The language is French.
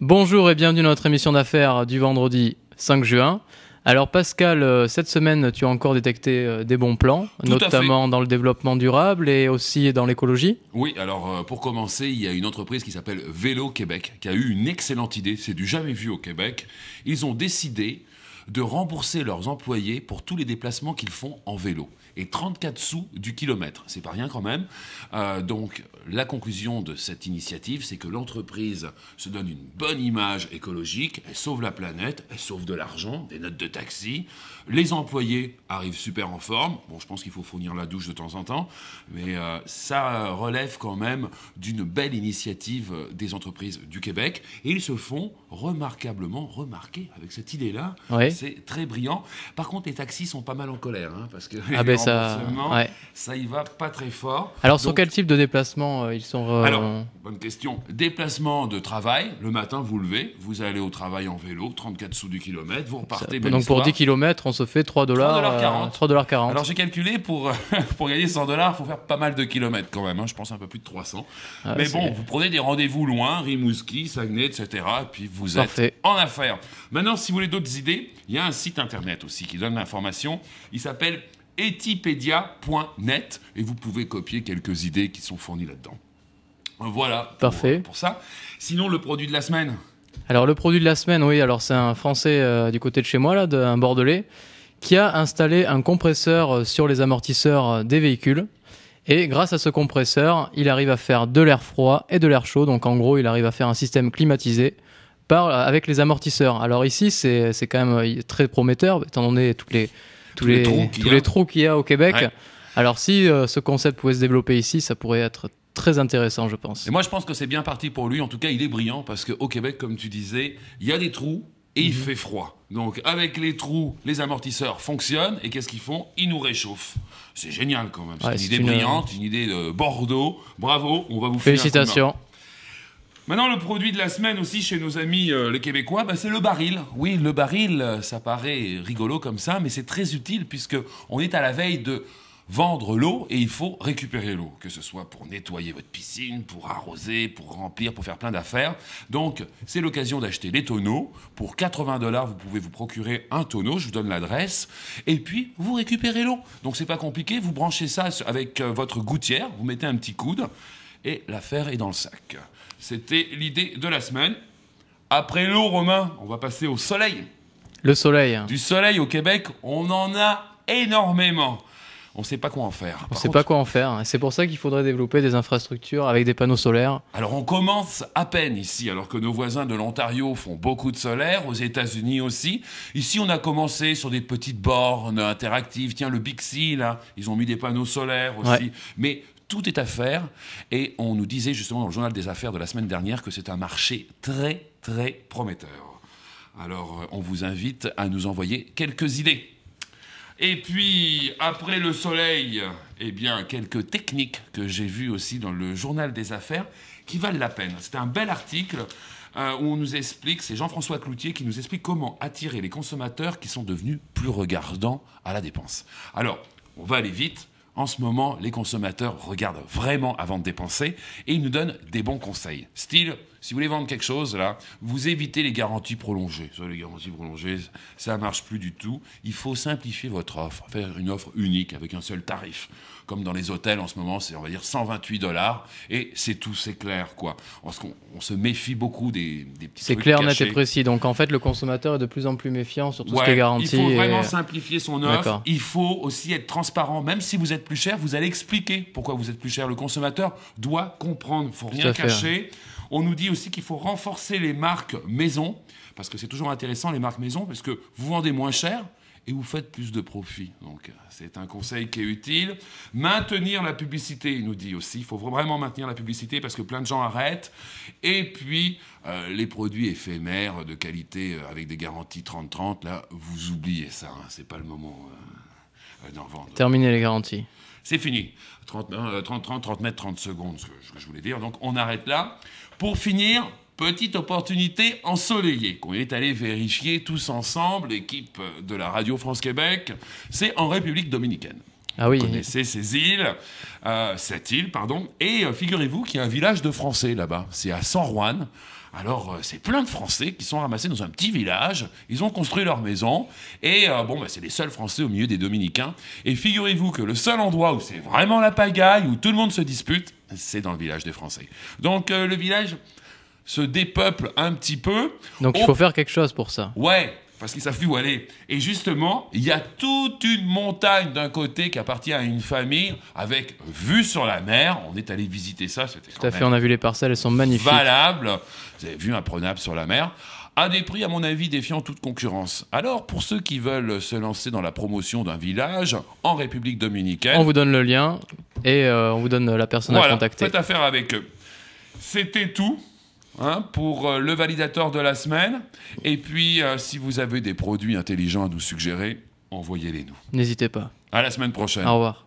Bonjour et bienvenue dans notre émission d'affaires du vendredi 5 juin. Alors Pascal, cette semaine tu as encore détecté des bons plans, notamment dans le développement durable et aussi dans l'écologie. Oui, alors pour commencer, il y a une entreprise qui s'appelle Vélo Québec qui a eu une excellente idée, c'est du jamais vu au Québec. Ils ont décidé de rembourser leurs employés pour tous les déplacements qu'ils font en vélo. Et 34 sous du kilomètre, c'est pas rien quand même. Donc la conclusion de cette initiative, c'est que l'entreprise se donne une bonne image écologique, elle sauve la planète, elle sauve de l'argent, des notes de taxi. Les employés arrivent super en forme. Bon, je pense qu'il faut fournir la douche de temps en temps, mais ça relève quand même d'une belle initiative des entreprises du Québec. Et ils se font remarquablement remarquer avec cette idée-là. Oui. C'est très brillant. Par contre, les taxis sont pas mal en colère, hein, parce que ça y va pas très fort. Alors sur quel type de déplacement ils sont Alors, bonne question. Déplacement de travail, le matin vous levez, vous allez au travail en vélo, 34 sous du kilomètre, vous repartez. Donc pour 10 km, on se fait 3 $. 3,40 $. Alors j'ai calculé, pour gagner 100 $, il faut faire pas mal de kilomètres quand même, hein, je pense un peu plus de 300. Mais bon, vous prenez des rendez-vous loin, Rimouski, Saguenay, etc. Et puis vous êtes en affaires. Maintenant, si vous voulez d'autres idées, il y a un site internet aussi qui donne l'information. Il s'appelle etipedia.net et vous pouvez copier quelques idées qui sont fournies là-dedans. Voilà pour ça. Sinon, le produit de la semaine. Alors le produit de la semaine, oui, alors c'est un Français du côté de chez moi, là, un Bordelais, qui a installé un compresseur sur les amortisseurs des véhicules. Et grâce à ce compresseur, il arrive à faire de l'air froid et de l'air chaud. Donc en gros, il arrive à faire un système climatisé avec les amortisseurs. Alors ici, c'est quand même très prometteur, étant donné tous les trous qu'il y a au Québec. Ouais. Alors si ce concept pouvait se développer ici, ça pourrait être très intéressant, je pense. Et moi, je pense que c'est bien parti pour lui. En tout cas, il est brillant parce qu'au Québec, comme tu disais, il y a des trous et il fait froid. Donc, avec les trous, les amortisseurs fonctionnent. Et qu'est-ce qu'ils font? Ils nous réchauffent. C'est génial quand même. C'est une idée brillante, une idée de Bordeaux. Bravo, on va vous faire félicitations. Maintenant, le produit de la semaine aussi chez nos amis les Québécois, c'est le baril. Oui, le baril, ça paraît rigolo comme ça, mais c'est très utile puisqu'on est à la veille de vendre l'eau et il faut récupérer l'eau, que ce soit pour nettoyer votre piscine, pour arroser, pour remplir, pour faire plein d'affaires. Donc, c'est l'occasion d'acheter des tonneaux. Pour 80 $, vous pouvez vous procurer un tonneau, je vous donne l'adresse, et puis vous récupérez l'eau. Donc, c'est pas compliqué, vous branchez ça avec votre gouttière, vous mettez un petit coude, et l'affaire est dans le sac. C'était l'idée de la semaine. Après l'eau, Romain, on va passer au soleil. Le soleil. Du soleil au Québec, on en a énormément. On ne sait pas quoi en faire. On ne sait pas quoi en faire. C'est pour ça qu'il faudrait développer des infrastructures avec des panneaux solaires. Alors on commence à peine ici, alors que nos voisins de l'Ontario font beaucoup de solaire, aux États-Unis aussi. Ici, on a commencé sur des petites bornes interactives. Tiens, le Bixi, là, ils ont mis des panneaux solaires aussi. Ouais. Mais tout est à faire. Et on nous disait justement dans le journal des affaires de la semaine dernière que c'est un marché très, très prometteur. Alors on vous invite à nous envoyer quelques idées. Et puis, après le soleil, eh bien, quelques techniques que j'ai vues aussi dans le journal des affaires qui valent la peine. C'est un bel article où on nous explique, c'est Jean-François Cloutier qui nous explique comment attirer les consommateurs qui sont devenus plus regardants à la dépense. Alors, on va aller vite. En ce moment, les consommateurs regardent vraiment avant de dépenser et ils nous donnent des bons conseils. Style, si vous voulez vendre quelque chose, là, vous évitez les garanties prolongées. Ça, les garanties prolongées, ça ne marche plus du tout. Il faut simplifier votre offre, faire une offre unique avec un seul tarif. Comme dans les hôtels en ce moment, c'est, on va dire, 128 $. Et c'est tout, c'est clair, quoi. On se méfie beaucoup des petits trucs C'est clair, cachés. Net et précis. Donc, en fait, le consommateur est de plus en plus méfiant sur tout ce qui est garanti. Il faut vraiment simplifier son offre. Il faut aussi être transparent. Même si vous êtes plus cher, vous allez expliquer pourquoi vous êtes plus cher. Le consommateur doit comprendre. Il ne faut rien cacher. On nous dit aussi qu'il faut renforcer les marques maison, parce que c'est toujours intéressant, les marques maison, parce que vous vendez moins cher et vous faites plus de profit. Donc, c'est un conseil qui est utile. Maintenir la publicité, il nous dit aussi. Il faut vraiment maintenir la publicité parce que plein de gens arrêtent. Et puis, les produits éphémères de qualité avec des garanties 30-30, là, vous oubliez ça. Hein, c'est pas le moment d'en vendre. Terminer les garanties. C'est fini. 30 mètres, 30 secondes, ce que je voulais dire. Donc, on arrête là. Pour finir, petite opportunité ensoleillée qu'on est allé vérifier tous ensemble, l'équipe de la Radio France-Québec, c'est en République dominicaine. Ah oui. Vous connaissez cette île, et figurez-vous qu'il y a un village de Français là-bas. C'est à San Juan. Alors, c'est plein de Français qui sont ramassés dans un petit village. Ils ont construit leur maison. Et c'est les seuls Français au milieu des Dominicains. Et figurez-vous que le seul endroit où c'est vraiment la pagaille, où tout le monde se dispute, c'est dans le village des Français. Donc, le village se dépeuple un petit peu. Donc, il faut faire quelque chose pour ça. Ouais, parce qu'ils savent plus où aller. Et justement, il y a toute une montagne d'un côté qui appartient à une famille avec vue sur la mer. On est allé visiter ça, c'était Tout à fait, on a vu les parcelles, elles sont magnifiques. Valable, vous avez vu, imprenable sur la mer, à des prix, à mon avis, défiant toute concurrence. Alors, pour ceux qui veulent se lancer dans la promotion d'un village en République dominicaine... On vous donne le lien et on vous donne la personne à contacter. Faites affaire avec eux. C'était tout. Pour le validateur de la semaine. Et puis, si vous avez des produits intelligents à nous suggérer, envoyez-les nous. N'hésitez pas. À la semaine prochaine. Au revoir.